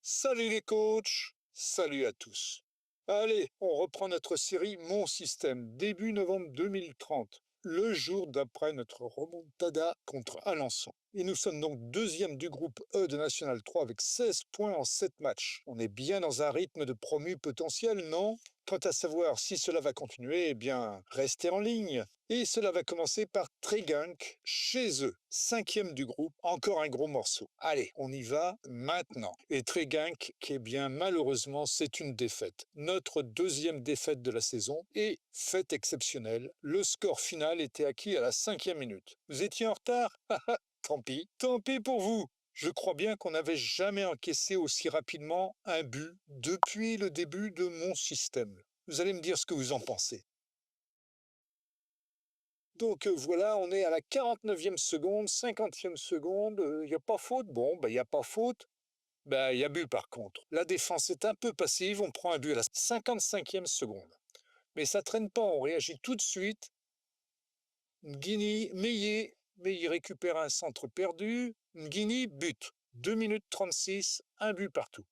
Salut les coachs, salut à tous. Allez, on reprend notre série Mon Système, début novembre 2030, le jour d'après notre remontada contre Alençon. Et nous sommes donc deuxième du groupe E de National 3 avec 16 points en 7 matchs. On est bien dans un rythme de promu potentiel, non? Quant à savoir si cela va continuer, eh bien, restez en ligne. Et cela va commencer par Tregunk chez eux, cinquième du groupe, encore un gros morceau. Allez, on y va maintenant. Et Tregunk, qui est bien malheureusement, c'est une défaite. Notre deuxième défaite de la saison et, fait exceptionnel, le score final était acquis à la 5e minute. Vous étiez en retard? Tant pis pour vous. Je crois bien qu'on n'avait jamais encaissé aussi rapidement un but depuis le début de mon système. Vous allez me dire ce que vous en pensez. Donc voilà, on est à la 49e seconde, 50e seconde, il n'y a pas faute. Bon, il n'y a pas faute. Il y a but par contre. La défense est un peu passive, on prend un but à la 55e seconde. Mais ça traîne pas, on réagit tout de suite. Nguini, Meillet récupère un centre perdu. Nguini, but. 2 minutes 36, un but partout.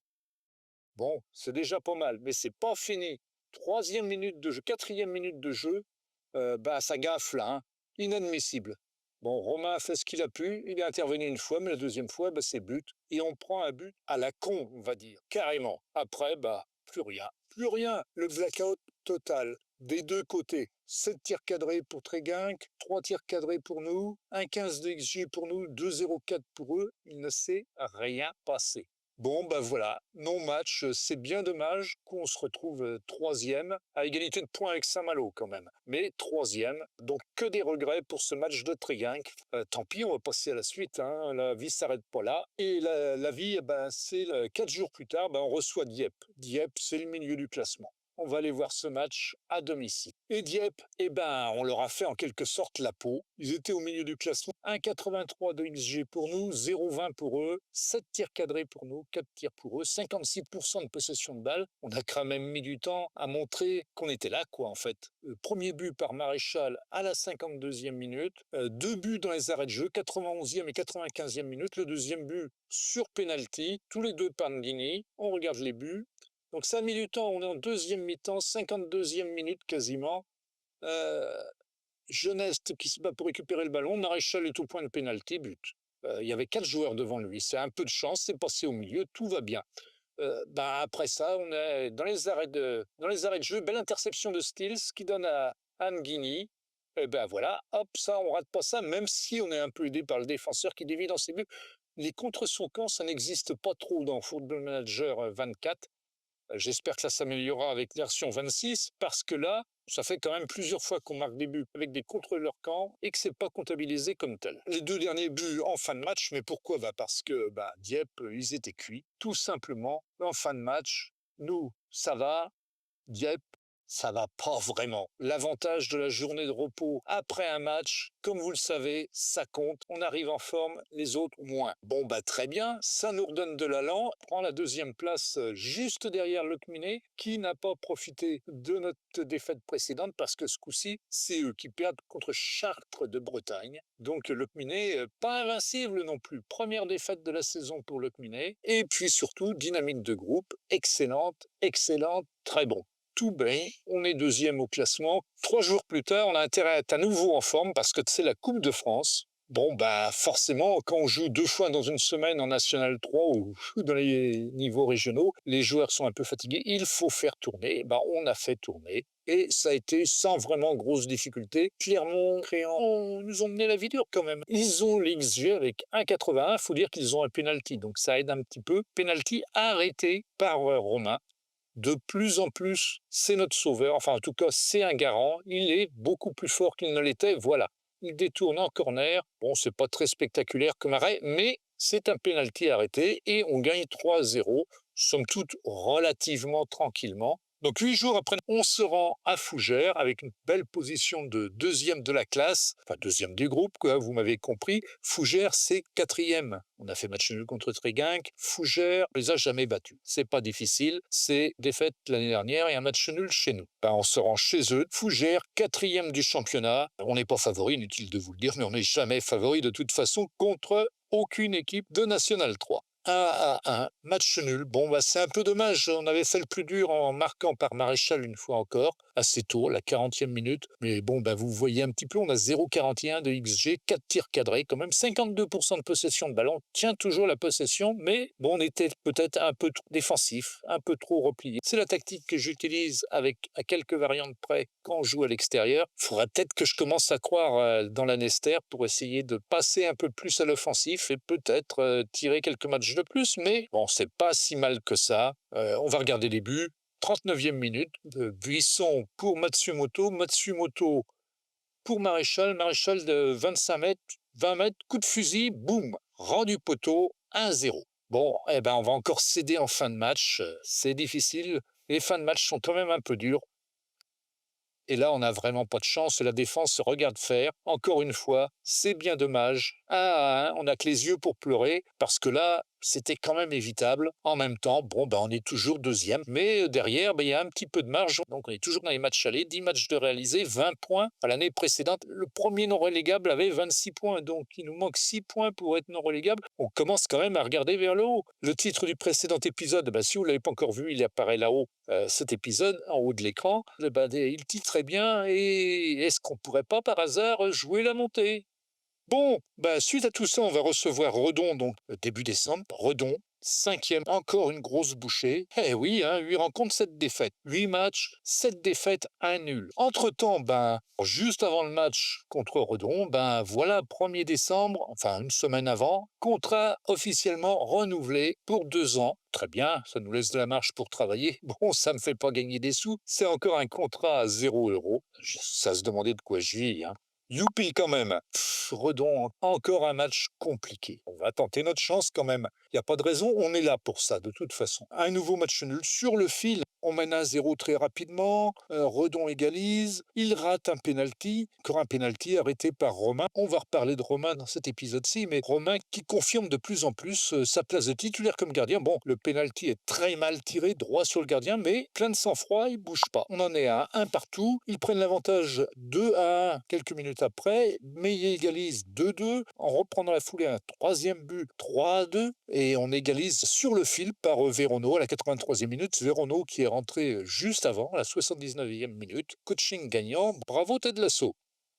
Bon, c'est déjà pas mal, mais c'est pas fini. Troisième minute de jeu, quatrième minute de jeu, ça gaffe là, hein. Inadmissible. Bon, Romain a fait ce qu'il a pu, il est intervenu une fois, mais la deuxième fois, c'est but. Et on prend un but à la con, on va dire, carrément. Après, plus rien. Plus rien. Le blackout total, des deux côtés. 7 tirs cadrés pour Tréguinck, 3 tirs cadrés pour nous, 1,15 de XG pour nous, 2,04 pour eux. Il ne s'est rien passé. Bon, voilà, non-match, c'est bien dommage qu'on se retrouve troisième, à égalité de points avec Saint-Malo quand même, mais troisième, donc que des regrets pour ce match de Tréguinck. Tant pis, on va passer à la suite, hein, la vie s'arrête pas là, et la vie, c'est 4 jours plus tard, on reçoit Dieppe. Dieppe, c'est le milieu du classement. On va aller voir ce match à domicile. Et Dieppe, on leur a fait en quelque sorte la peau. Ils étaient au milieu du classement. 1,83 de XG pour nous, 0,20 pour eux, 7 tirs cadrés pour nous, 4 tirs pour eux, 56% de possession de balle. On a quand même mis du temps à montrer qu'on était là, quoi, en fait. Premier but par Maréchal à la 52e minute. Deux buts dans les arrêts de jeu, 91e et 95e minute. Le deuxième but sur penalty, tous les deux par Ndini. On regarde les buts. Donc ça a mis du temps, on est en deuxième mi-temps, 52e minute quasiment. Jeuneste qui se bat pour récupérer le ballon, Maréchal est au point de pénalty, but. Il y avait 4 joueurs devant lui, c'est un peu de chance, c'est passé au milieu, tout va bien. Après ça, on est dans les arrêts de jeu, belle interception de Stills qui donne à Nguini. Et voilà, hop, ça, on rate pas ça, même si on est un peu aidé par le défenseur qui dévie dans ses buts. Les contre son camp, ça n'existe pas trop dans Football Manager 24. J'espère que ça s'améliorera avec version 26, parce que là, ça fait quand même plusieurs fois qu'on marque des buts avec des contre leur camp et que c'est pas comptabilisé comme tel. Les 2 derniers buts en fin de match, mais pourquoi? Parce que Dieppe, ils étaient cuits. Tout simplement, en fin de match, nous, ça va, Dieppe, ça va pas vraiment. L'avantage de la journée de repos après un match, comme vous le savez, ça compte. On arrive en forme, les autres moins. Bon, très bien, ça nous redonne de l'allant. On prend la deuxième place juste derrière Lecminé, qui n'a pas profité de notre défaite précédente parce que ce coup-ci, c'est eux qui perdent contre Chartres de Bretagne. Donc Lecminé, pas invincible non plus. Première défaite de la saison pour Lecminé. Et puis surtout, dynamique de groupe, excellente, très bon. Tout bien, on est deuxième au classement. 3 jours plus tard, on a intérêt à être à nouveau en forme parce que c'est la Coupe de France. Bon, forcément, quand on joue 2 fois dans une semaine en National 3 ou dans les niveaux régionaux, les joueurs sont un peu fatigués. Il faut faire tourner. On a fait tourner. Et ça a été sans vraiment grosse difficulté. Clermont, Créant, nous ont mené la vie dure quand même. Ils ont l'XG avec 1,81. Il faut dire qu'ils ont un penalty, donc ça aide un petit peu. Penalty arrêté par Romain. De plus en plus, c'est notre sauveur. Enfin, en tout cas, c'est un garant. Il est beaucoup plus fort qu'il ne l'était. Voilà. Il détourne en corner. Bon, c'est pas très spectaculaire comme arrêt, mais c'est un penalty arrêté et on gagne 3-0, somme toute relativement tranquillement. Donc 8 jours après, on se rend à Fougères avec une belle position de deuxième de la classe, enfin deuxième du groupe, quoi, vous m'avez compris. Fougères, c'est quatrième. On a fait match nul contre Tréguinck. Fougères, on les a jamais battus. C'est pas difficile, c'est défaite l'année dernière et un match nul chez nous. On se rend chez eux. Fougères, quatrième du championnat. On n'est pas favori, inutile de vous le dire, mais on n'est jamais favori de toute façon contre aucune équipe de National 3. 1-1, match nul. Bon, bah, c'est un peu dommage, on avait fait le plus dur en marquant par Maréchal une fois encore, assez tôt, la 40e minute. Mais bon, bah, vous voyez un petit peu, on a 0,41 de XG, 4 tirs cadrés, quand même 52 de possession de ballon, tient toujours la possession, mais bon, on était peut-être un peu trop défensif, un peu trop replié. C'est la tactique que j'utilise avec à quelques variantes près quand on joue à l'extérieur. Il faudra peut-être que je commence à croire dans la Nester pour essayer de passer un peu plus à l'offensif et peut-être tirer quelques matchs de plus. Mais bon, c'est pas si mal que ça. On va regarder les buts. 39e minute, Buisson pour Matsumoto, Matsumoto pour Maréchal, Maréchal de 25 mètres, 20 mètres, coup de fusil, boum, rendu poteau, 1-0. Bon, eh ben on va encore céder en fin de match, c'est difficile. Les fins de match sont quand même un peu dures. Et là, on n'a vraiment pas de chance. La défense se regarde faire. Encore une fois, c'est bien dommage. 1-1, on n'a que les yeux pour pleurer parce que là, c'était quand même évitable. En même temps, bon, ben, on est toujours deuxième. Mais derrière, ben, il y a un petit peu de marge. Donc, on est toujours dans les matchs allés. 10 matchs de réalisés, 20 points. À l'année précédente, le premier non relégable avait 26 points. Donc, il nous manque 6 points pour être non relégable. On commence quand même à regarder vers le haut. Le titre du précédent épisode, ben, si vous ne l'avez pas encore vu, il apparaît là-haut. Cet épisode, en haut de l'écran, ben, il titrait bien. Et est-ce qu'on pourrait pas, par hasard, jouer la montée? Bon, bah, suite à tout ça, on va recevoir Redon, donc début décembre. Redon, cinquième, encore une grosse bouchée. Eh oui, hein, 8 rencontres, 7 défaites. 8 matchs, 7 défaites, un nul. Entre-temps, ben, juste avant le match contre Redon, ben voilà, 1er décembre, enfin une semaine avant, contrat officiellement renouvelé pour 2 ans. Très bien, ça nous laisse de la marge pour travailler. Bon, ça me fait pas gagner des sous, c'est encore un contrat à 0 €. Ça se demandait de quoi je vis, hein. Youpi quand même. Redon, encore un match compliqué. On va tenter notre chance quand même. Il n'y a pas de raison, on est là pour ça de toute façon. Un nouveau match nul sur le fil. On mène 1-0 très rapidement. Redon égalise. Il rate un penalty. Encore un penalty arrêté par Romain. On va reparler de Romain dans cet épisode-ci, mais Romain qui confirme de plus en plus sa place de titulaire comme gardien. Bon, le penalty est très mal tiré, droit sur le gardien, mais plein de sang-froid, il bouge pas. On en est à un partout. Ils prennent l'avantage 2-1 quelques minutes après. Meillet égalise 2-2. En reprenant la foulée, un troisième but 3-2. Et on égalise sur le fil par Verono à la 83e minute. Verono qui est rentré juste avant, à la 79e minute. Coaching gagnant. Bravo Ted Lasso.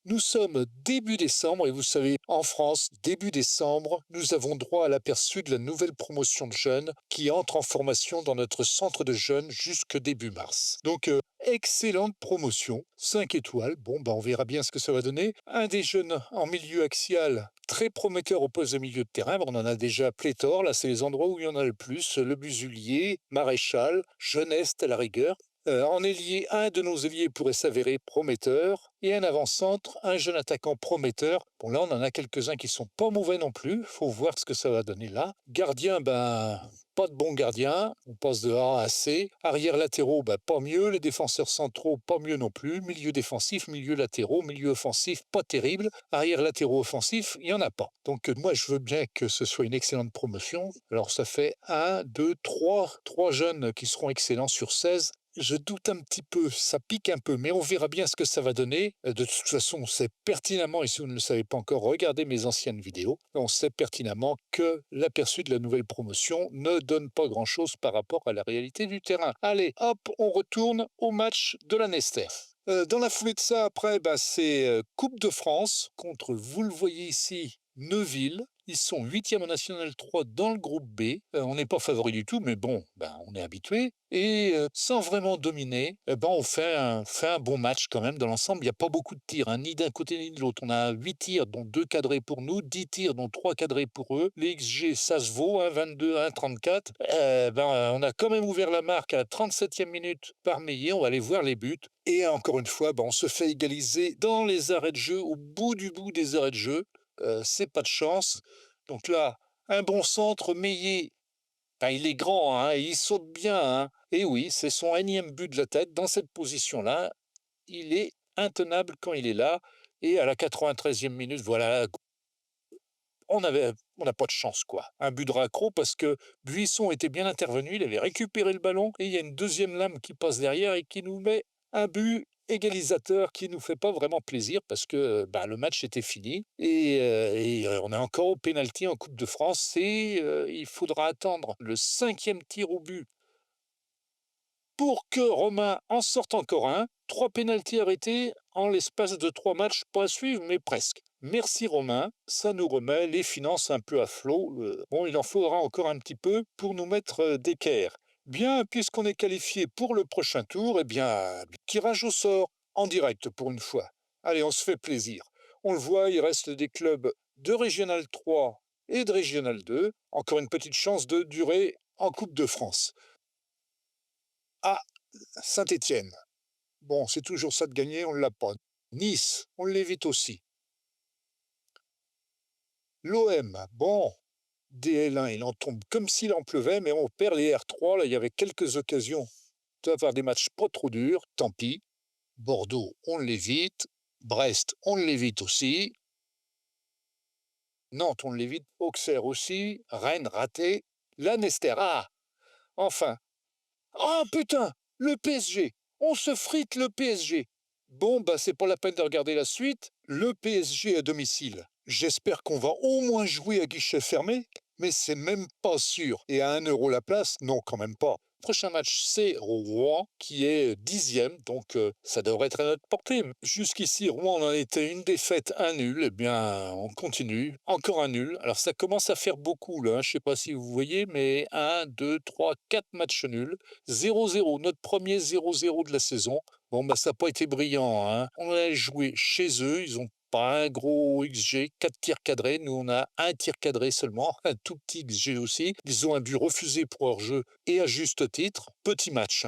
Nous sommes début décembre et vous savez, en France, début décembre, nous avons droit à l'aperçu de la nouvelle promotion de jeunes qui entre en formation dans notre centre de jeunes jusque début mars. Donc, excellente promotion, 5 étoiles. Bon, on verra bien ce que ça va donner. Un des jeunes en milieu axial, très prometteur au poste de milieu de terrain. On en a déjà pléthore. Là, c'est les endroits où il y en a le plus. Le Busulier, Maréchal, Jeunesse à la rigueur. En ailier, un de nos ailiers pourrait s'avérer prometteur. Et un avant-centre, un jeune attaquant prometteur. Bon, là, on en a quelques-uns qui sont pas mauvais non plus. Faut voir ce que ça va donner là. Gardien, pas de bon gardien. On passe de A à C. Arrière latéraux, pas mieux. Les défenseurs centraux, pas mieux non plus. Milieu défensif, milieu latéraux, milieu offensif, pas terrible. Arrière latéraux offensifs, il n'y en a pas. Donc, moi, je veux bien que ce soit une excellente promotion. Alors, ça fait 1, 2, 3 jeunes qui seront excellents sur 16. Je doute un petit peu, ça pique un peu, mais on verra bien ce que ça va donner. De toute façon, on sait pertinemment, et si vous ne le savez pas encore, regardez mes anciennes vidéos, on sait pertinemment que l'aperçu de la nouvelle promotion ne donne pas grand-chose par rapport à la réalité du terrain. Allez, hop, on retourne au match de la Nester. Dans la foulée de ça, après, c'est Coupe de France contre, vous le voyez ici, Neuville. Ils sont 8e en National 3 dans le groupe B. On n'est pas favori du tout, mais bon, on est habitué. Et sans vraiment dominer, on fait un bon match quand même dans l'ensemble. Il n'y a pas beaucoup de tirs, hein, ni d'un côté ni de l'autre. On a 8 tirs, dont 2 cadrés pour nous, 10 tirs, dont 3 cadrés pour eux. Les XG, ça se vaut, 22, 34. On a quand même ouvert la marque à la 37e minute par Meillet. On va aller voir les buts. Et encore une fois, on se fait égaliser dans les arrêts de jeu, au bout du bout des arrêts de jeu. C'est pas de chance. Donc là, un bon centre, Meillet, il est grand, hein, et il saute bien. Hein. Et oui, c'est son énième but de la tête. Dans cette position-là, il est intenable quand il est là. Et à la 93e minute, voilà, on n'a pas de chance, quoi. Un but de raccro parce que Buisson était bien intervenu, il avait récupéré le ballon et il y a une deuxième lame qui passe derrière et qui nous met un but égalisateur qui nous fait pas vraiment plaisir parce que, bah, le match était fini et on est encore au pénalty en coupe de France et il faudra attendre le 5e tir au but pour que Romain en sorte encore un. 3 pénaltys arrêtés en l'espace de 3 matchs, pas à suivre, mais presque. Merci Romain, ça nous remet les finances un peu à flot. Bon, il en faudra encore un petit peu pour nous mettre d'équerre. Bien, puisqu'on est qualifié pour le prochain tour, eh bien, tirage au sort, en direct pour une fois. Allez, on se fait plaisir. On le voit, il reste des clubs de Régional 3 et de Régional 2. Encore une petite chance de durer en Coupe de France. Ah, Saint-Étienne. Bon, c'est toujours ça de gagner, on ne l'a pas. Nice, on l'évite aussi. L'OM, bon, DL1, il en tombe comme s'il en pleuvait, mais on perd les R3. Là, il y avait quelques occasions d'avoir des matchs pas trop durs, tant pis. Bordeaux, on l'évite. Brest, on l'évite aussi. Nantes, on l'évite. Auxerre aussi. Rennes, raté. Lanester, ah, enfin. Ah putain, le PSG. On se frite le PSG. Bon, bah c'est pas la peine de regarder la suite. Le PSG à domicile. J'espère qu'on va au moins jouer à guichet fermé, mais c'est même pas sûr. Et à 1 € la place, non, quand même pas. Prochain match, c'est Rouen, qui est 10e, donc ça devrait être à notre portée. Jusqu'ici, Rouen en était une défaite, un nul. Eh bien, on continue. Encore un nul. Alors, ça commence à faire beaucoup, là. Je sais pas si vous voyez, mais 1, 2, 3, 4 matchs nuls. 0-0, notre premier 0-0 de la saison. Bon, bah, ça n'a pas été brillant, hein. On a joué chez eux, ils ont pas un gros XG, 4 tirs cadrés. Nous, on a un tir cadré seulement, un tout petit XG aussi. Ils ont un but refusé pour hors-jeu et à juste titre. Petit match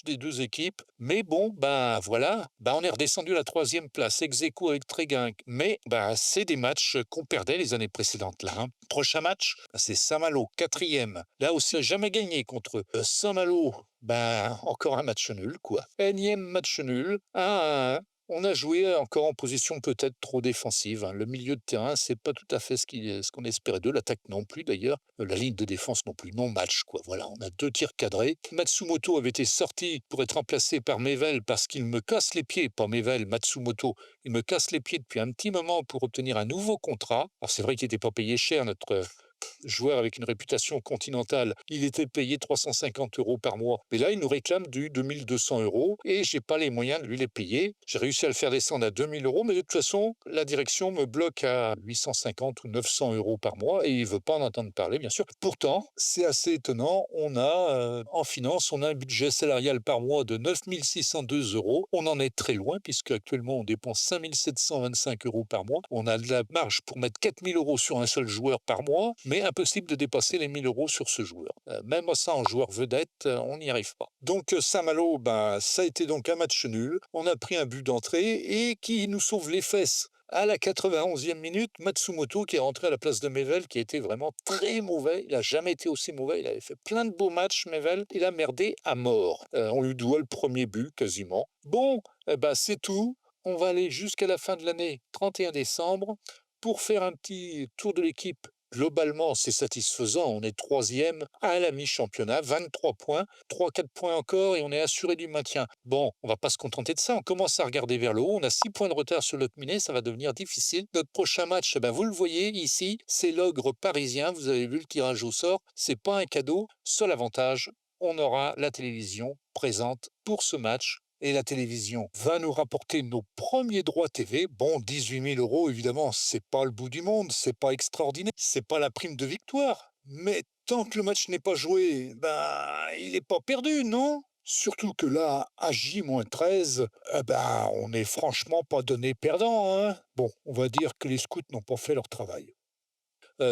des deux équipes. Mais bon, ben voilà, ben on est redescendu à la 3e place, ex aequo avec Tréguin. Mais ben, c'est des matchs qu'on perdait les années précédentes là, hein. Prochain match, ben, c'est Saint-Malo, 4e. Là aussi, on n'a jamais gagné contre eux. Saint-Malo, ben encore un match nul, quoi. Énième match nul, 1-1. On a joué encore en position peut-être trop défensive, hein. Le milieu de terrain, c'est pas tout à fait ce qu'on espérait d'eux. L'attaque non plus d'ailleurs. La ligne de défense non plus. Non match, quoi. Voilà, on a 2 tirs cadrés. Matsumoto avait été sorti pour être remplacé par Mevel parce qu'il me casse les pieds, pas Mevel, Matsumoto. Il me casse les pieds depuis un petit moment pour obtenir un nouveau contrat. Alors c'est vrai qu'il n'était pas payé cher, notre joueur avec une réputation continentale, il était payé 350 € par mois. Mais là, il nous réclame du 2200 € et j'ai pas les moyens de lui les payer. J'ai réussi à le faire descendre à 2000 €, mais de toute façon, la direction me bloque à 850 ou 900 € par mois et il veut pas en entendre parler, bien sûr. Pourtant, c'est assez étonnant. On a, en finance, on a un budget salarial par mois de 9 602 €. On en est très loin puisque actuellement, on dépense 5 725 € par mois. On a de la marge pour mettre 4000 € sur un seul joueur par mois, mais impossible de dépasser les 1000 € sur ce joueur. Même ça, en joueur vedette, on n'y arrive pas. Donc Saint-Malo, ben, ça a été donc un match nul. On a pris un but d'entrée et qui nous sauve les fesses. À la 91e minute, Matsumoto qui est rentré à la place de Mevel, qui était vraiment très mauvais. Il n'a jamais été aussi mauvais. Il avait fait plein de beaux matchs, Mevel. Il a merdé à mort. On lui doit le premier but, quasiment. Bon, eh ben, c'est tout. On va aller jusqu'à la fin de l'année, 31 décembre, pour faire un petit tour de l'équipe. Globalement, c'est satisfaisant. On est 3e à la mi-championnat, 23 points, 3-4 points encore et on est assuré du maintien. Bon, on va pas se contenter de ça. On commence à regarder vers le haut. On a 6 points de retard sur l'autre minet. Ça va devenir difficile. Notre prochain match, ben vous le voyez ici, c'est l'Ogre parisien. Vous avez vu le tirage au sort. C'est pas un cadeau. Seul avantage, on aura la télévision présente pour ce match. Et la télévision va nous rapporter nos premiers droits TV. Bon, 18 000 €, évidemment, c'est pas le bout du monde, c'est pas extraordinaire, c'est pas la prime de victoire. Mais tant que le match n'est pas joué, ben, il n'est pas perdu, non? Surtout que là, à J-13, ben, on n'est franchement pas donné perdant, hein. Bon, on va dire que les scouts n'ont pas fait leur travail.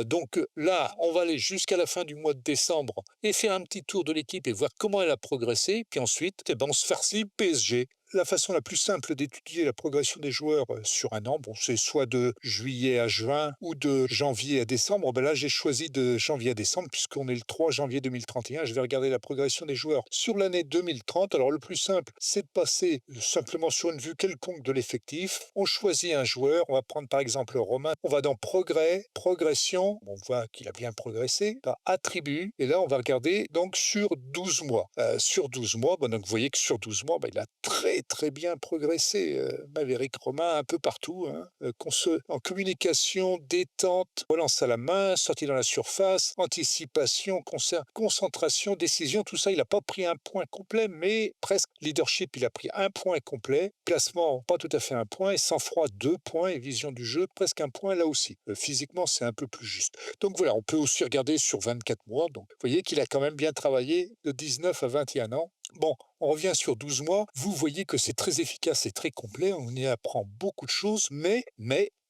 Donc là, on va aller jusqu'à la fin du mois de décembre et faire un petit tour de l'équipe et voir comment elle a progressé. Puis ensuite, eh ben, on se farcit PSG. La façon la plus simple d'étudier la progression des joueurs sur un an, bon, c'est soit de juillet à juin ou de janvier à décembre. Ben là, j'ai choisi de janvier à décembre puisqu'on est le 3 janvier 2031. Je vais regarder la progression des joueurs sur l'année 2030. Alors, le plus simple, c'est de passer simplement sur une vue quelconque de l'effectif. On choisit un joueur. On va prendre par exemple Romain. On va dans progrès, progression. On voit qu'il a bien progressé. Dans attributs. Et là, on va regarder donc sur 12 mois. Sur 12 mois, ben, donc vous voyez que sur 12 mois, ben, il a très très bien progressé, Maverick Romain un peu partout, hein, en communication, détente, relance à la main, sortie dans la surface, anticipation, concentration, décision, tout ça, il a pas pris un point complet, mais presque. Leadership, il a pris un point complet, placement, pas tout à fait un point, et sang-froid, 2 points, et vision du jeu, presque un point là aussi. Physiquement, c'est un peu plus juste. Donc voilà, on peut aussi regarder sur 24 mois, donc vous voyez qu'il a quand même bien travaillé de 19 à 21 ans. Bon, on revient sur 12 mois. Vous voyez que c'est très efficace et très complet. On y apprend beaucoup de choses, mais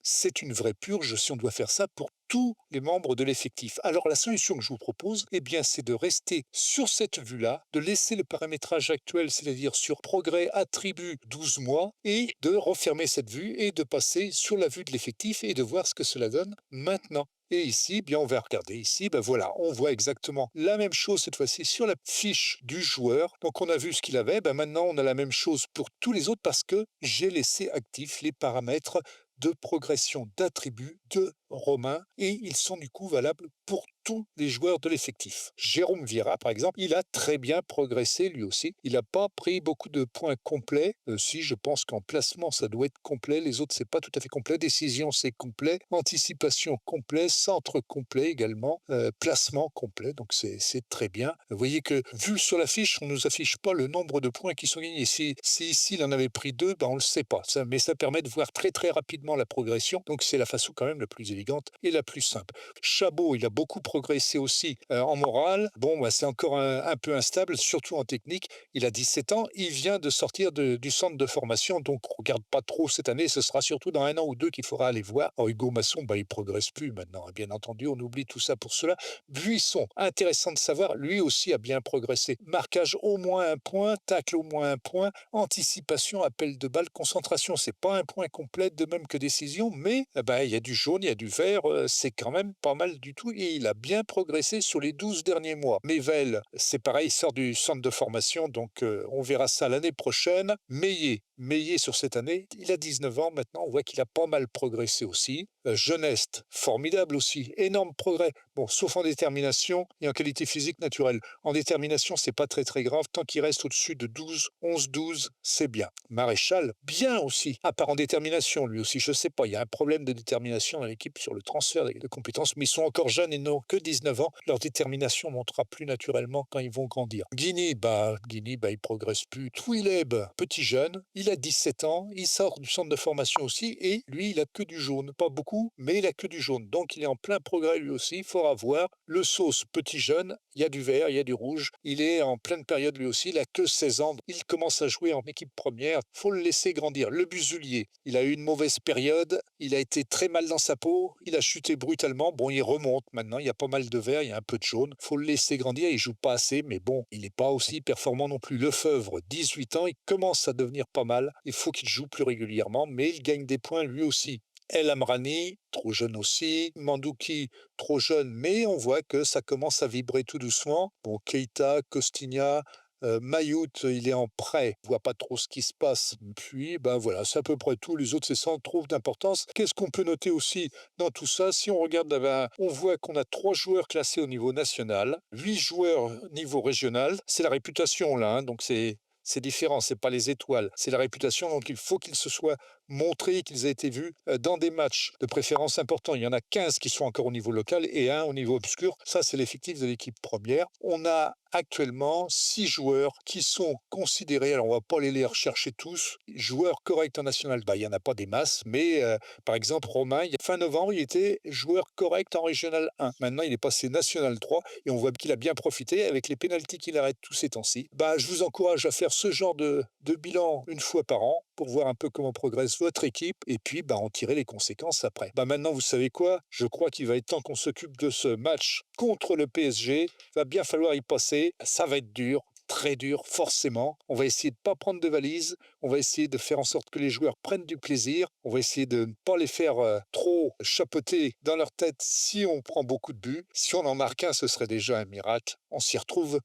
c'est une vraie purge si on doit faire ça pour tous les membres de l'effectif. Alors la solution que je vous propose, eh bien, c'est de rester sur cette vue-là, de laisser le paramétrage actuel, c'est-à-dire sur progrès attribut 12 mois, et de refermer cette vue et de passer sur la vue de l'effectif et de voir ce que cela donne maintenant. Et ici, bien, on va regarder ici, ben voilà, on voit exactement la même chose cette fois-ci sur la fiche du joueur. Donc on a vu ce qu'il avait, ben maintenant on a la même chose pour tous les autres parce que j'ai laissé actifs les paramètres de progression d'attributs de Romain et ils sont du coup valables pour tous les joueurs de l'effectif. Jérôme Vieira, par exemple, il a très bien progressé lui aussi. Il n'a pas pris beaucoup de points complets. Si, je pense qu'en placement, ça doit être complet. Les autres, c'est pas tout à fait complet. Décision, c'est complet. Anticipation, complet. Centre, complet également. Placement, complet. Donc, c'est très bien. Vous voyez que, vu sur la fiche, on ne nous affiche pas le nombre de points qui sont gagnés. Si ici, il en avait pris 2, ben, on ne le sait pas. Mais ça permet de voir très, très rapidement la progression. Donc, c'est la façon quand même la plus élégante et la plus simple. Chabot, il a beaucoup progressé aussi en morale. Bon, bah, c'est encore un peu instable, surtout en technique. Il a 17 ans, il vient de sortir du centre de formation, donc on regarde pas trop cette année. Ce sera surtout dans 1 an ou 2 qu'il faudra aller voir. Alors, Hugo Masson, bah, il progresse plus maintenant, hein, bien entendu, on oublie tout ça pour cela. Buisson, intéressant de savoir, lui aussi a bien progressé. Marquage au moins un point, tacle au moins un point, anticipation, appel de balle, concentration, c'est pas un point complet, de même que décision, mais eh ben, il y a du jaune, il y a du vert, c'est quand même pas mal du tout et il a bien progressé sur les 12 derniers mois. Mevel, c'est pareil, il sort du centre de formation, donc on verra ça l'année prochaine. Meillet sur cette année, il a 19 ans maintenant, on voit qu'il a pas mal progressé aussi. Jeuneste, formidable aussi, énorme progrès. Bon, sauf en détermination et en qualité physique naturelle. En détermination, c'est pas très très grave, tant qu'il reste au-dessus de 12, 11, 12, c'est bien. Maréchal, bien aussi, à part en détermination, lui aussi, je sais pas, il y a un problème de détermination dans l'équipe sur le transfert de compétences, mais ils sont encore jeunes et n'ont que 19 ans, leur détermination montera plus naturellement quand ils vont grandir. Guinée, il progresse plus. Twi'leb, petit jeune, il a 17 ans, il sort du centre de formation aussi, et lui, il a que du jaune. Pas beaucoup, mais il a que du jaune. Donc, il est en plein progrès lui aussi, il faudra voir. Le sauce, petit jeune, il y a du vert, il y a du rouge. Il est en pleine période lui aussi, il a que 16 ans. Il commence à jouer en équipe première, faut le laisser grandir. Le Busulier, il a eu une mauvaise période, il a été très mal dans sa peau, il a chuté brutalement. Bon, il remonte maintenant, il y a pas mal de vert, il y a un peu de jaune. Faut le laisser grandir, il joue pas assez, mais bon, il n'est pas aussi performant non plus. Lefebvre, 18 ans, il commence à devenir pas mal. Il faut qu'il joue plus régulièrement, mais il gagne des points lui aussi. El Amrani, trop jeune aussi. Mandouki, trop jeune, mais on voit que ça commence à vibrer tout doucement. Bon, Keita, Costinha, Mayout, il est en prêt, il voit pas trop ce qui se passe. Puis, ben voilà, c'est à peu près tout. Les autres, c'est sans trop d'importance. Qu'est-ce qu'on peut noter aussi dans tout ça? Si on regarde, on voit qu'on a 3 joueurs classés au niveau national, 8 joueurs au niveau régional. C'est la réputation là, hein, donc c'est différent, c'est pas les étoiles, c'est la réputation. Donc il faut qu'ils se soient montrés, qu'ils aient été vus dans des matchs de préférence importants. Il y en a 15 qui sont encore au niveau local et un au niveau obscur. Ça, c'est l'effectif de l'équipe première. On a actuellement 6 joueurs qui sont considérés, alors on va pas les rechercher tous, joueurs corrects en national. Il y en a pas des masses, mais par exemple, Romain, fin novembre, il était joueur correct en régional 1. Maintenant, il est passé national 3 et on voit qu'il a bien profité avec les pénaltys qu'il arrête tous ces temps-ci. Je vous encourage à faire ce genre de bilan une fois par an pour voir un peu comment progresse votre équipe et puis en tirer les conséquences après. Maintenant, vous savez quoi? Je crois qu'il va être temps qu'on s'occupe de ce match contre le PSG. Il va bien falloir y passer. Ça va être dur, très dur, forcément. On va essayer de ne pas prendre de valises. On va essayer de faire en sorte que les joueurs prennent du plaisir. On va essayer de ne pas les faire trop chapeauter dans leur tête si on prend beaucoup de buts. Si on en marque un, ce serait déjà un miracle. On s'y retrouve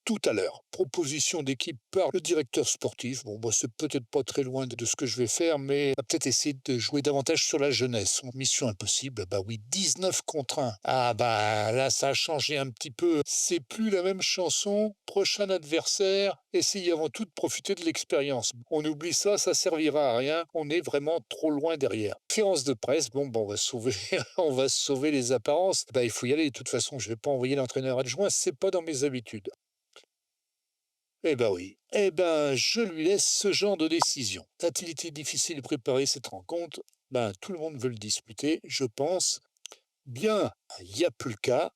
tout à l'heure. Proposition d'équipe par le directeur sportif. Bon, bah, c'est peut-être pas très loin de ce que je vais faire, mais on va peut-être essayer de jouer davantage sur la jeunesse. Mission impossible, bah oui, 19 contre 1. Ah bah là, ça a changé un petit peu. C'est plus la même chanson. Prochain adversaire, essayez avant tout de profiter de l'expérience. On oublie ça, ça servira à rien. On est vraiment trop loin derrière. Conférence de presse, bon, bah, on va sauver, on va sauver les apparences. Bah, il faut y aller. De toute façon, je vais pas envoyer l'entraîneur adjoint, c'est pas dans mes habitudes. Eh ben oui. Eh ben, je lui laisse ce genre de décision. A-t-il été difficile de préparer cette rencontre? Ben, tout le monde veut le disputer, je pense. Bien, il n'y a plus le cas.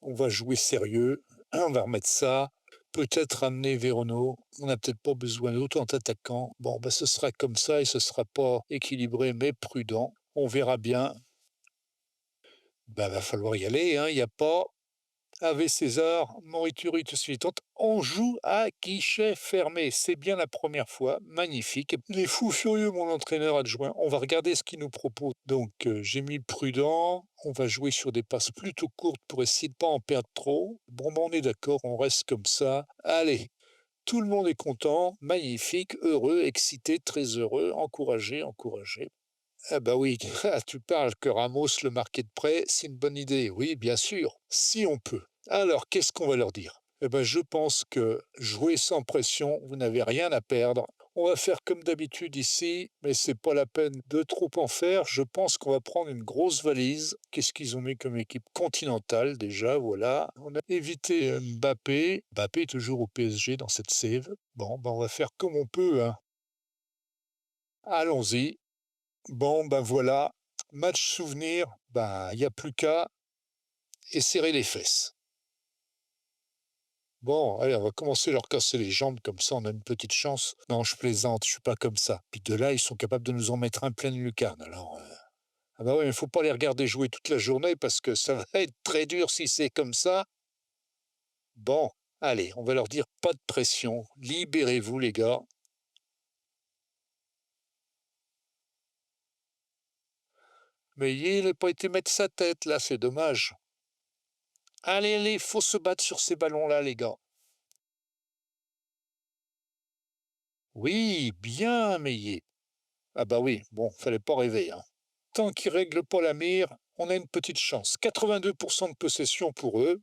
On va jouer sérieux. On va remettre ça. Peut-être ramener Vérono. On n'a peut-être pas besoin d'autant d'attaquants. Bon, ben, ce sera comme ça et ce sera pas équilibré mais prudent. On verra bien. Ben, va falloir y aller, hein. Il n'y a pas Ave César, Moriturite suivante. On joue à guichet fermé. C'est bien la première fois. Magnifique. Les fous furieux, mon entraîneur adjoint. On va regarder ce qu'il nous propose. Donc, j'ai mis prudent. On va jouer sur des passes plutôt courtes pour essayer de ne pas en perdre trop. Bon, ben, on est d'accord. On reste comme ça. Allez. Tout le monde est content, magnifique, heureux, excité, très heureux, encouragé, encouragé. Ah bah oui, tu parles que Ramos le marquait de près, c'est une bonne idée, oui, bien sûr, si on peut. Alors, qu'est-ce qu'on va leur dire? Eh ben, je pense que jouer sans pression, vous n'avez rien à perdre. On va faire comme d'habitude ici, mais c'est pas la peine de trop en faire. Je pense qu'on va prendre une grosse valise. Qu'est-ce qu'ils ont mis comme équipe continentale déjà? Voilà. On a évité Mbappé. Mbappé est toujours au PSG dans cette save. Bon, ben on va faire comme on peut, hein. Allons-y. Bon, ben voilà, match souvenir, ben il n'y a plus qu'à et serrer les fesses. Bon, allez, on va commencer à leur casser les jambes, comme ça on a une petite chance. Non, je plaisante, je suis pas comme ça. Puis de là, ils sont capables de nous en mettre un pleine lucarne. Alors, ah bah ouais, il faut pas les regarder jouer toute la journée parce que ça va être très dur si c'est comme ça. Bon, allez, on va leur dire pas de pression, libérez-vous les gars. Mais il n'a pas été mettre sa tête là, c'est dommage. Allez, allez, faut se battre sur ces ballons-là, les gars. Oui, bien, Meillet. Ah bah oui, bon, fallait pas rêver, hein. Tant qu'ils règlent pas la mire, on a une petite chance. 82% de possession pour eux,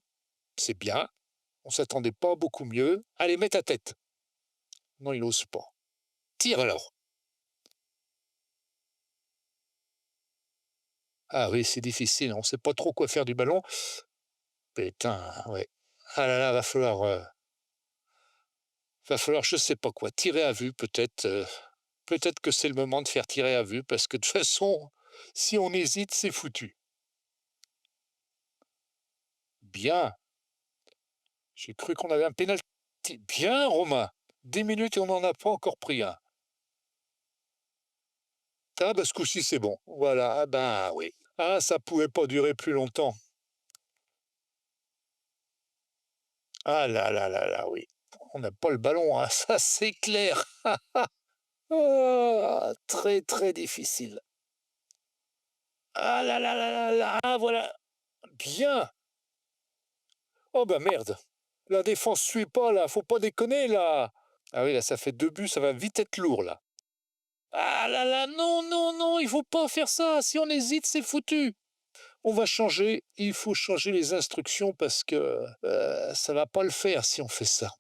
c'est bien. On s'attendait pas à beaucoup mieux. Allez, mets ta tête. Non, il ose pas. Tire alors. Ah oui, c'est difficile, on sait pas trop quoi faire du ballon. Putain, ouais. Ah là là, va falloir, je sais pas quoi, tirer à vue peut-être. Peut-être que c'est le moment de faire tirer à vue parce que de toute façon, si on hésite, c'est foutu. Bien. J'ai cru qu'on avait un pénalty. Bien, Romain. 10 minutes et on n'en a pas encore pris un. Ah, bah, ce coup-ci, c'est bon. Voilà. Ah, ben oui. Ah, ça pouvait pas durer plus longtemps. Ah là là là là, oui. On n'a pas le ballon, hein. Ça, c'est clair. Ah, très, très difficile. Ah là là là là là. Ah, voilà. Bien. Oh, bah merde. La défense suit pas, là. Faut pas déconner, là. Ah oui, là, ça fait 2 buts. Ça va vite être lourd, là. Ah là là, non, non, non, il faut pas faire ça. Si on hésite, c'est foutu. On va changer, il faut changer les instructions parce que ça va pas le faire si on fait ça.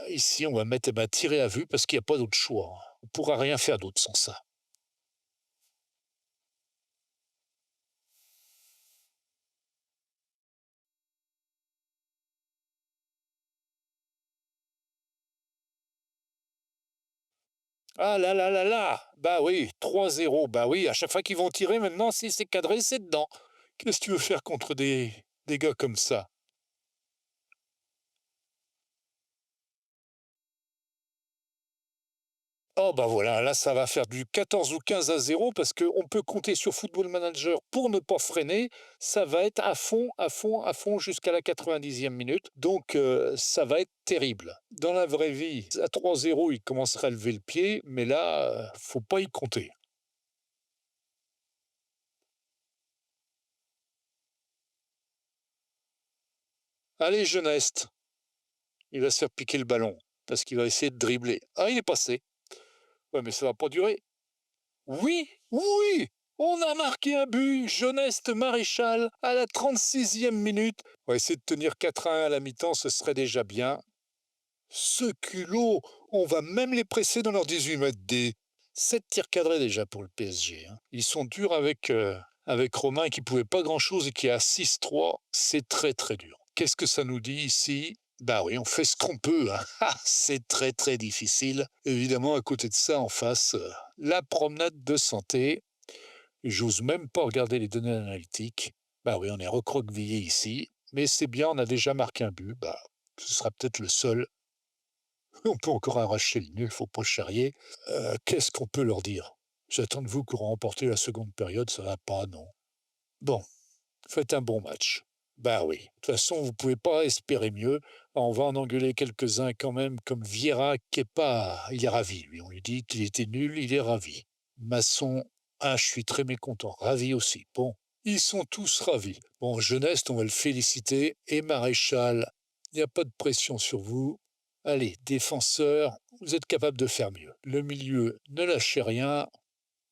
Ici, on va mettre tirer à vue parce qu'il n'y a pas d'autre choix, hein. On pourra rien faire d'autre sans ça. Ah là là là là, bah oui, 3-0, bah oui, à chaque fois qu'ils vont tirer maintenant, si c'est cadré, c'est dedans. Qu'est-ce que tu veux faire contre des gars comme ça? Oh bah voilà, là ça va faire du 14 ou 15-0 parce qu'on peut compter sur Football Manager pour ne pas freiner. Ça va être à fond, à fond, à fond jusqu'à la 90e minute. Donc ça va être terrible. Dans la vraie vie, à 3-0, il commencerait à lever le pied, mais là, faut pas y compter. Allez, Jeunesse, il va se faire piquer le ballon parce qu'il va essayer de dribbler. Ah, il est passé. Ouais, mais ça va pas durer. Oui, oui, on a marqué un but. Jeunesse Maréchal à la 36e minute. On va essayer de tenir 4-1 à la mi-temps, ce serait déjà bien. Ce culot, on va même les presser dans leurs 18 mètres D. 7 tirs cadrés déjà pour le PSG. Ils sont durs avec Romain qui pouvait pas grand-chose et qui est à 6-3. C'est très très dur. Qu'est-ce que ça nous dit ici? Bah oui, on fait ce qu'on peut. C'est très très difficile. Évidemment, à côté de ça, en face, la promenade de santé. J'ose même pas regarder les données analytiques. Bah oui, on est recroquevillé ici. Mais c'est bien, on a déjà marqué un but. Bah, ce sera peut-être le seul. On peut encore arracher le nul, faut pas charrier. Qu'est-ce qu'on peut leur dire? J'attends de vous qu'on remporte la seconde période, ça va pas, non. Bon, faites un bon match. Bah oui, de toute façon, vous pouvez pas espérer mieux. On va en engueuler quelques-uns quand même, comme Vieira, qui est pas... Il est ravi, lui. On lui dit qu'il était nul, il est ravi. Masson, ah, je suis très mécontent. Ravi aussi. Bon, ils sont tous ravis. Bon, Jeunesse, on va le féliciter. Et Maréchal, il n'y a pas de pression sur vous. Allez, défenseur, vous êtes capable de faire mieux. Le milieu, ne lâchez rien.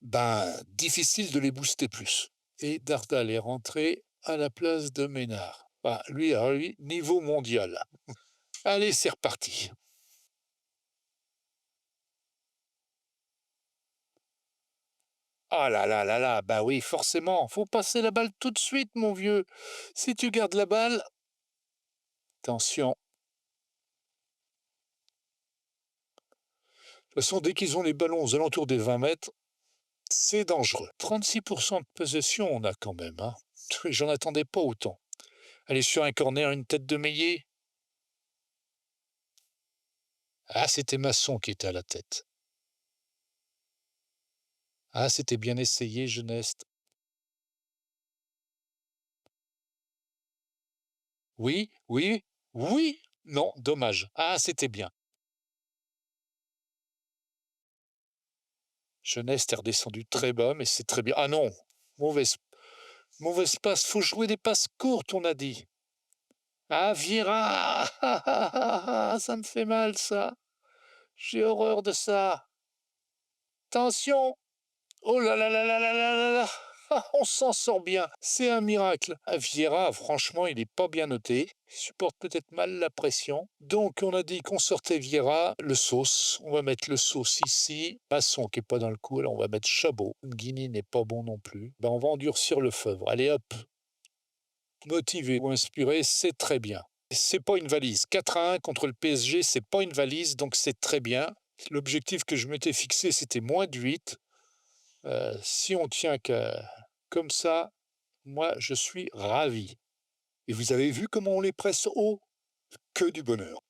Ben, difficile de les booster plus. Et Dardal est rentré à la place de Ménard. Ben, lui, niveau mondial. Allez, c'est reparti. Ah là là là là, bah oui, forcément, faut passer la balle tout de suite, mon vieux. Si tu gardes la balle, attention. De toute façon, dès qu'ils ont les ballons aux alentours des 20 mètres, c'est dangereux. 36% de possession, on a quand même. J'en attendais pas autant. Allez, sur un corner, une tête de Meillet. Ah, c'était Masson qui était à la tête. Ah, c'était bien essayé, Jeunesse. Oui, oui, oui, non, dommage. Ah, c'était bien. Jeunesse est redescendu très bas, mais c'est très bien. Ah non, mauvaise, mauvaise passe. Faut jouer des passes courtes, on a dit. Ah, Vieira, ça me fait mal, ça. J'ai horreur de ça. Attention. Oh là là là là là là là là. Ah, on s'en sort bien. C'est un miracle. Ah, Vieira, franchement, il n'est pas bien noté. Il supporte peut-être mal la pression. Donc, on a dit qu'on sortait Vieira, le sauce. On va mettre le sauce ici. Masson qui est pas dans le coup. Alors, on va mettre Chabot. Guigny n'est pas bon non plus. Ben, on va endurcir le feuvre. Allez hop. Motivé ou inspiré, c'est très bien. C'est pas une valise. 4-1 contre le PSG, c'est pas une valise, donc c'est très bien. L'objectif que je m'étais fixé, c'était moins de 8. Si on tient comme ça, moi, je suis ravi. Et vous avez vu comment on les presse haut? Que du bonheur.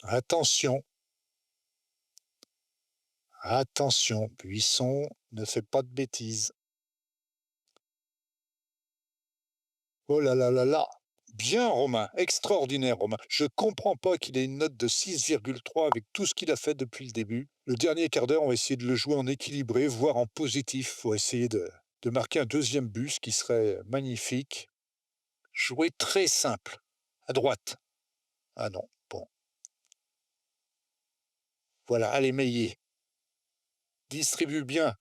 Attention, attention, Buisson, ne fait pas de bêtises. Oh là là là là. Bien, Romain, extraordinaire, Romain. Je comprends pas qu'il ait une note de 6,3 avec tout ce qu'il a fait depuis le début. Le dernier quart d'heure, on va essayer de le jouer en équilibré, voire en positif. Faut essayer de marquer un deuxième but, ce qui serait magnifique. Jouer très simple. À droite. Ah non, bon. Voilà, allez, Meillet. Distribue bien.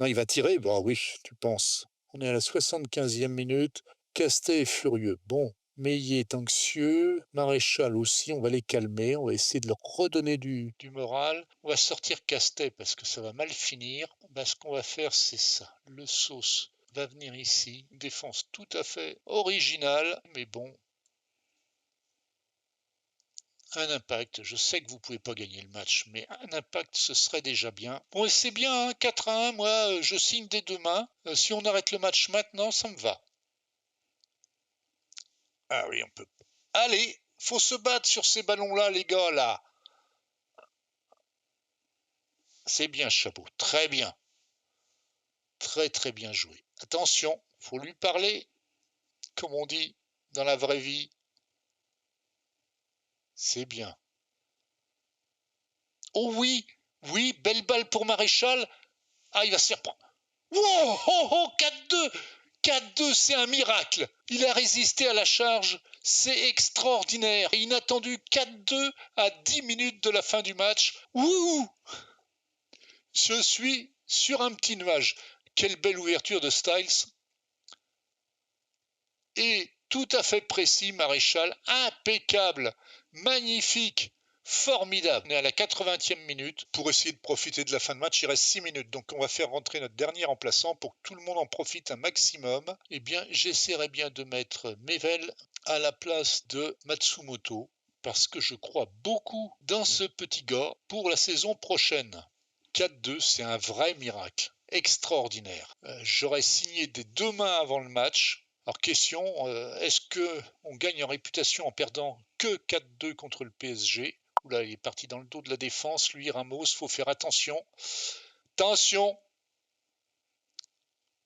Non, il va tirer. Bon, oui, tu penses. On est à la 75e minute. Castet est furieux. Bon, Meillet est anxieux. Maréchal aussi. On va les calmer. On va essayer de leur redonner du moral. On va sortir Castet parce que ça va mal finir. Ben, ce qu'on va faire, c'est ça. Le sauce va venir ici. Une défense tout à fait originale. Mais bon, un impact. Je sais que vous pouvez pas gagner le match, mais un impact, ce serait déjà bien. Bon, et c'est bien, hein, 4-1. Moi, je signe dès demain. Si on arrête le match maintenant, ça me va. Ah oui, on peut. Allez, faut se battre sur ces ballons-là, les gars, là. C'est bien, Chabot. Très bien. Très très bien joué. Attention, faut lui parler, comme on dit dans la vraie vie. C'est bien. Oh oui, oui, belle balle pour Maréchal. Ah, il va se faire prendre. Wow, oh, oh, 4-2. 4-2, c'est un miracle. Il a résisté à la charge. C'est extraordinaire. Inattendu 4-2 à 10 minutes de la fin du match. Wouh! Je suis sur un petit nuage. Quelle belle ouverture de Styles. Et tout à fait précis, Maréchal. Impeccable. Magnifique. Formidable. On est à la 80e minute. Pour essayer de profiter de la fin de match, il reste 6 minutes. Donc on va faire rentrer notre dernier remplaçant pour que tout le monde en profite un maximum. Eh bien, j'essaierai bien de mettre Mevel à la place de Matsumoto parce que je crois beaucoup dans ce petit gars pour la saison prochaine. 4-2, c'est un vrai miracle. Extraordinaire. J'aurais signé des deux mains avant le match. Alors question, est-ce qu'on gagne en réputation en perdant que 4-2 contre le PSG? Oula, il est parti dans le dos de la défense, lui Ramos, faut faire attention. Attention.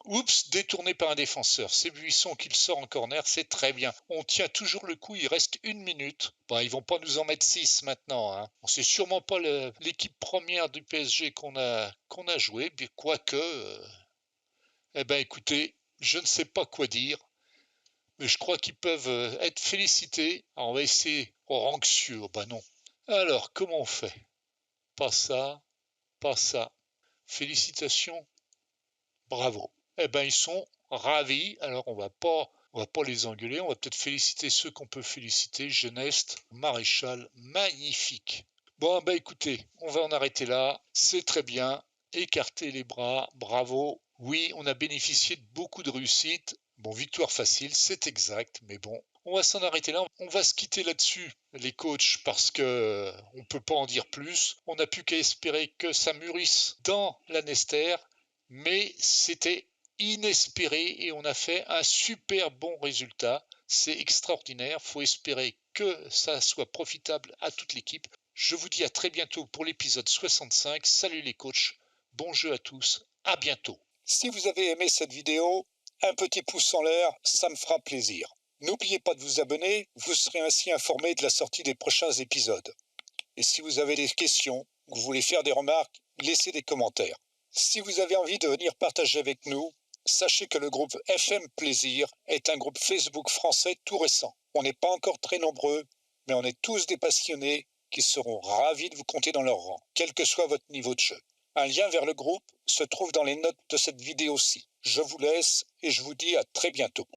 Oups, détourné par un défenseur. C'est Buisson qui le sort en corner, c'est très bien. On tient toujours le coup, il reste 1 minute. Bon, ils vont pas nous en mettre 6 maintenant. Hein. Bon, c'est sûrement pas l'équipe première du PSG qu'on a joué, mais quoique... eh ben écoutez, je ne sais pas quoi dire, mais je crois qu'ils peuvent être félicités. Alors, on va essayer. Oh, anxieux, bah non. Alors, comment on fait? Pas ça, pas ça. Félicitations, bravo. Eh ben, ils sont ravis. Alors, on va pas les engueuler. On va peut-être féliciter ceux qu'on peut féliciter. Geneste, Maréchal, magnifique. Bon, bah écoutez, on va en arrêter là. C'est très bien. Écartez les bras, bravo. Oui, on a bénéficié de beaucoup de réussite. Bon, victoire facile, c'est exact, mais bon, on va s'en arrêter là. On va se quitter là-dessus, les coachs, parce que on peut pas en dire plus. On n'a plus qu'à espérer que ça mûrisse dans la Nester, mais c'était inespéré et on a fait un super bon résultat. C'est extraordinaire. Faut espérer que ça soit profitable à toute l'équipe. Je vous dis à très bientôt pour l'épisode 65. Salut les coachs, bon jeu à tous, à bientôt. Si vous avez aimé cette vidéo, un petit pouce en l'air, ça me fera plaisir. N'oubliez pas de vous abonner, vous serez ainsi informé de la sortie des prochains épisodes. Et si vous avez des questions ou vous voulez faire des remarques, laissez des commentaires. Si vous avez envie de venir partager avec nous, sachez que le groupe FM Plaisir est un groupe Facebook français tout récent. On n'est pas encore très nombreux, mais on est tous des passionnés qui seront ravis de vous compter dans leur rang, quel que soit votre niveau de jeu. Un lien vers le groupe se trouve dans les notes de cette vidéo-ci. Je vous laisse et je vous dis à très bientôt.